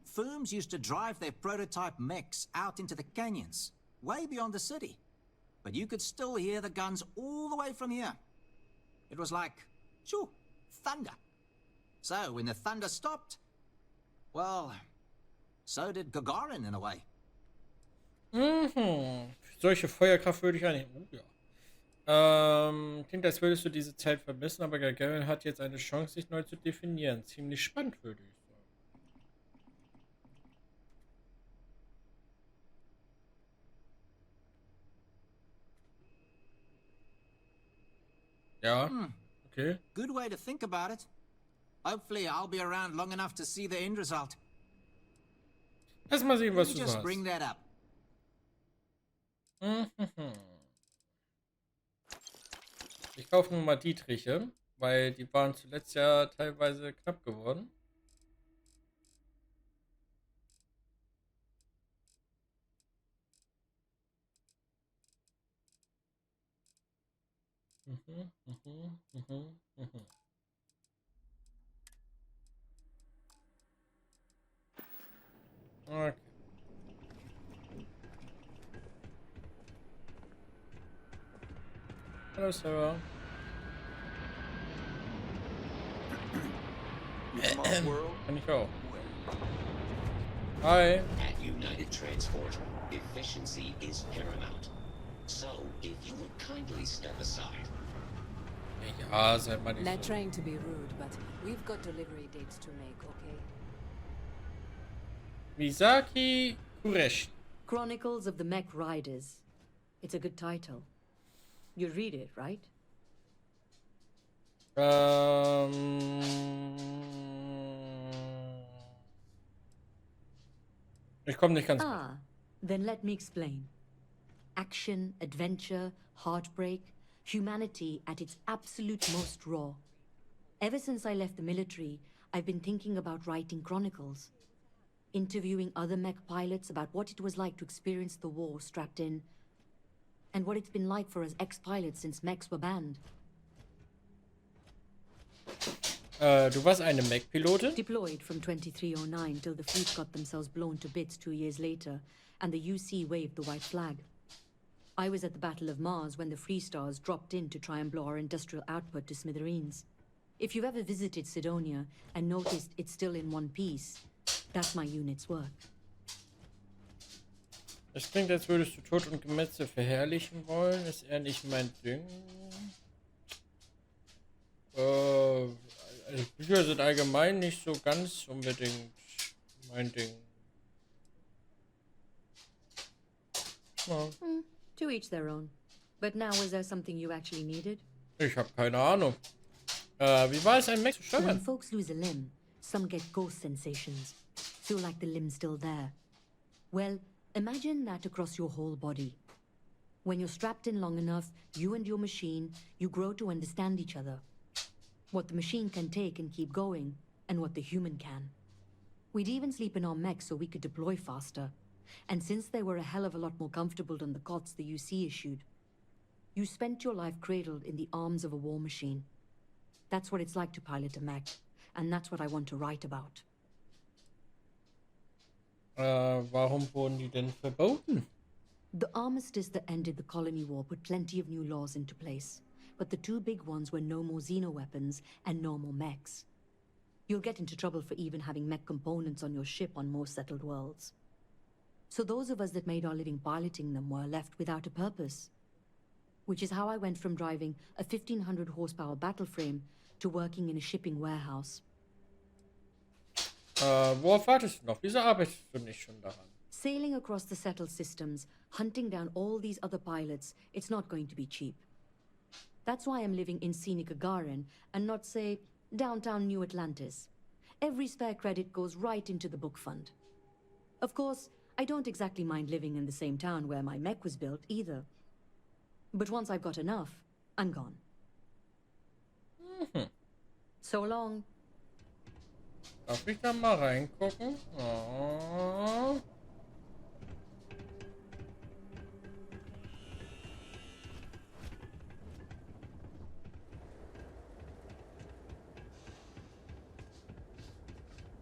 Firms used to drive their prototype mechs out into the canyons, way beyond the city. But you could still hear the guns all the way from here. It was like, shoo, thunder. So when the thunder stopped, well, so did Gagarin in a way. Solche Feuerkraft würde ich eigentlich. Oh, ja. Klingt, als würdest du diese Zeit vermissen, aber Gagarin hat jetzt eine Chance, sich neu zu definieren. Ziemlich spannend, würde ich sagen. Ja, okay. Good way to think about it. Hopefully I'll be around long enough to see the end result. Lass mal sehen, was du just sagst. bring that up. Ich kaufe nur mal die Triche, weil die waren zuletzt ja teilweise knapp geworden. Okay. Hallo Sarah. Kann ich auch. Hi. At United Transport, efficiency is paramount. So, if you would kindly step aside. Ja, seid mal nicht Not so. trying to be rude, but we've got delivery dates to make, okay? Misaki Kureshi. Chronicles of the Mech Riders. It's a good title. You'd read it, right? Ich komme nicht ganz. Then let me explain. Action, adventure, heartbreak, humanity at its absolute most raw. Ever since I left the military, I've been thinking about writing chronicles. Interviewing other mech pilots about what it was like to experience the war strapped in, and what it's been like for us ex-pilots since mechs were banned. Du warst eine Mech-Pilotin? Deployed from 2309 till the fleet got themselves blown to bits 2 years later, and the UC waved the white flag. I was at the Battle of Mars when the Free Stars dropped in to try and blow our industrial output to smithereens. If you've ever visited Sidonia and noticed it's still in one piece, that's my unit's work. Das klingt, als würdest du Tod und Gemetzel verherrlichen wollen. Ist eher nicht mein Ding. Also Bücher sind allgemein nicht so ganz unbedingt mein Ding. Ja. To each their own. But now, was there something you actually needed? Ich habe keine Ahnung. Wie war es, ein Mech zu steuern? When folks lose a limb, some get ghost sensations. Feel like the limb's still there. Well, imagine that across your whole body. When you're strapped in long enough, you and your machine, you grow to understand each other. What the machine can take and keep going, and what the human can. We'd even sleep in our mechs so we could deploy faster. And since they were a hell of a lot more comfortable than the cots the UC issued, you spent your life cradled in the arms of a war machine. That's what it's like to pilot a mech, and that's what I want to write about. Warum wurden die denn verboten? The armistice that ended the colony war put plenty of new laws into place, but the two big ones were no more xenoweapons and no more mechs. You'll get into trouble for even having mech components on your ship on more settled worlds. So those of us that made our living piloting them were left without a purpose. Which is how I went from driving a 1500 horsepower battle frame to working in a shipping warehouse. Worauf wartest du noch? Wieso arbeitest du nicht schon daran? Sailing across the settled systems, hunting down all these other pilots, it's not going to be cheap. That's why I'm living in scenic Gagarin and not, say, downtown New Atlantis. Every spare credit goes right into the book fund. Of course, I don't exactly mind living in the same town where my mech was built either. But once I've got enough, I'm gone. So long. Darf ich da mal reingucken? Oh.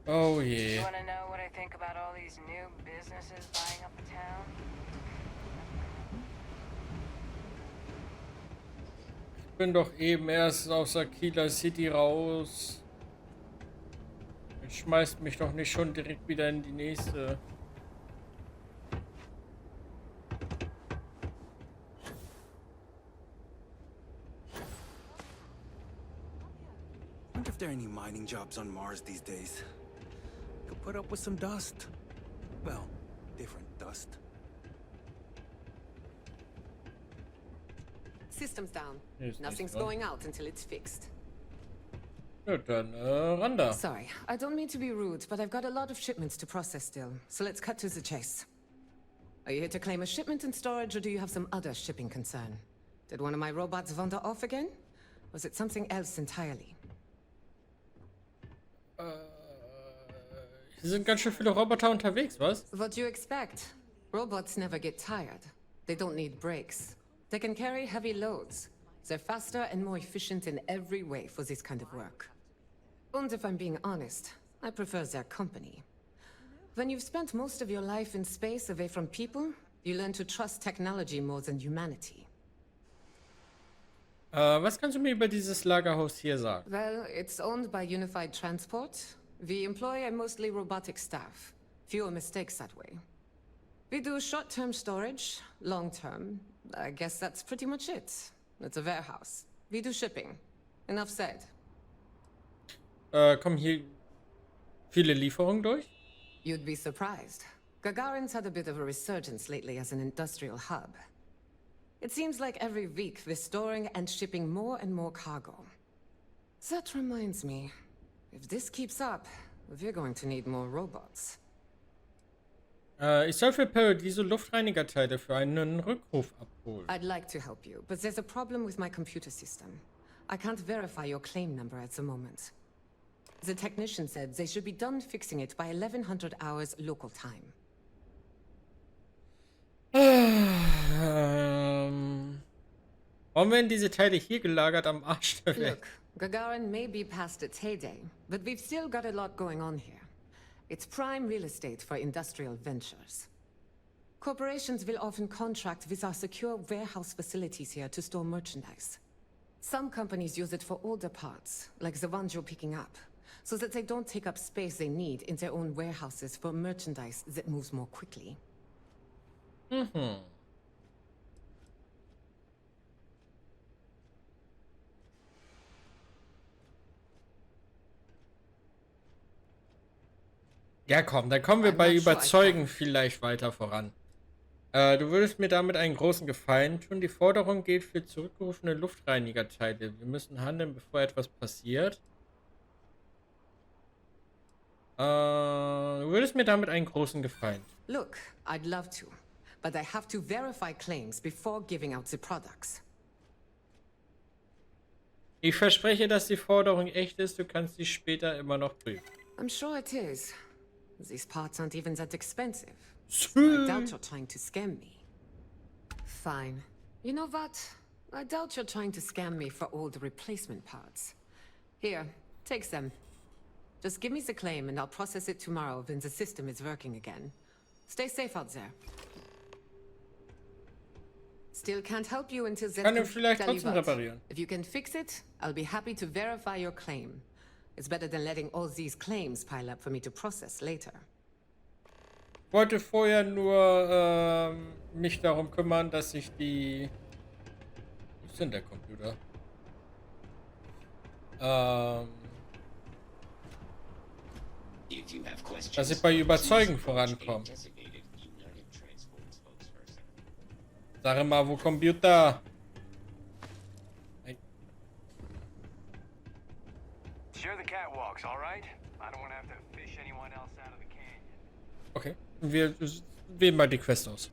Oh je. You wanna know what I think about all these new businesses buying up the town? Ich bin doch eben erst aus der Kieler City raus. Jetzt schmeißt mich doch nicht schon direkt wieder in die nächste. Wonder if there are any mining jobs on Mars these days. Could put up with some dust. Well, different dust. System's down. Yes, Nothing's yes, going out until it's fixed. Gut, dann ran da. Sorry, I don't mean to be rude, but I've got a lot of shipments to process still. So let's cut to the chase. Are you here to claim a shipment in storage, or do you have some other shipping concern? Did one of my robots wander off again? Was it something else entirely? Hier sind ganz schön viele Roboter unterwegs, was? What do you expect? Robots never get tired. They don't need breaks. They can carry heavy loads. They're faster and more efficient in every way for this kind of work. And if I'm being honest, I prefer their company. When you've spent most of your life in space away from people, you learn to trust technology more than humanity. Was kannst du mir über dieses Lagerhaus hier sagen? Well, it's owned by Unified Transport. We employ a mostly robotic staff. Fewer mistakes that way. We do short-term storage, long-term. I guess that's pretty much it. It's a warehouse. We do shipping. Enough said. Kommen hier viele Lieferungen durch? You'd be surprised. Gagarin's had a bit of a resurgence lately as an industrial hub. It seems like every week we're storing and shipping more and more cargo. That reminds me, if this keeps up, we're going to need more robots. Ich soll für Paradiso Luftreinigerteile für einen Rückruf abholen. I'd like to help you, but there's a problem with my computer system. I can't verify your claim number at the moment. The technician said they should be done fixing it by 1100 hours local time. Warum werden diese Teile hier gelagert am Arsch der Welt? Look, Gagarin may be past its heyday, but we've still got a lot going on here. It's prime real estate for industrial ventures. Corporations will often contract with our secure warehouse facilities here to store merchandise. Some companies use it for older parts, like the ones you're picking up, so that they don't take up space they need in their own warehouses for merchandise that moves more quickly. Mhm. Ja, komm, dann kommen wir bei Überzeugen vielleicht weiter voran. Du würdest mir damit einen großen Gefallen tun. Die Forderung gilt für zurückgerufene Luftreinigerteile. Wir müssen handeln, bevor etwas passiert. Du würdest mir damit einen großen Gefallen tun. Look, I'd love to, but I have to verify claims before giving out the products. Ich verspreche, dass die Forderung echt ist. Du kannst sie später immer noch prüfen. I'm sure it is. These parts aren't even that expensive. So I doubt you're trying to scam me. Fine. You know what? I doubt you're trying to scam me for all the replacement parts. Here, take them. Just give me the claim and I'll process it tomorrow when the system is working again. Stay safe out there. Still can't help you until then. Kann ihn vielleicht trotzdem reparieren. If you can fix it, I'll be happy to verify your claim. It's better than letting all these claims pile up for me to process later. Ich wollte vorher nur mich darum kümmern, dass ich die... Wo ist denn der Computer? Dass ich bei Überzeugen vorankomme. Sag mal, wo Computer? Share the catwalks, all right? I don't want to have to fish anyone else out of the canyon. Okay, wir wählen mal die Quest aus.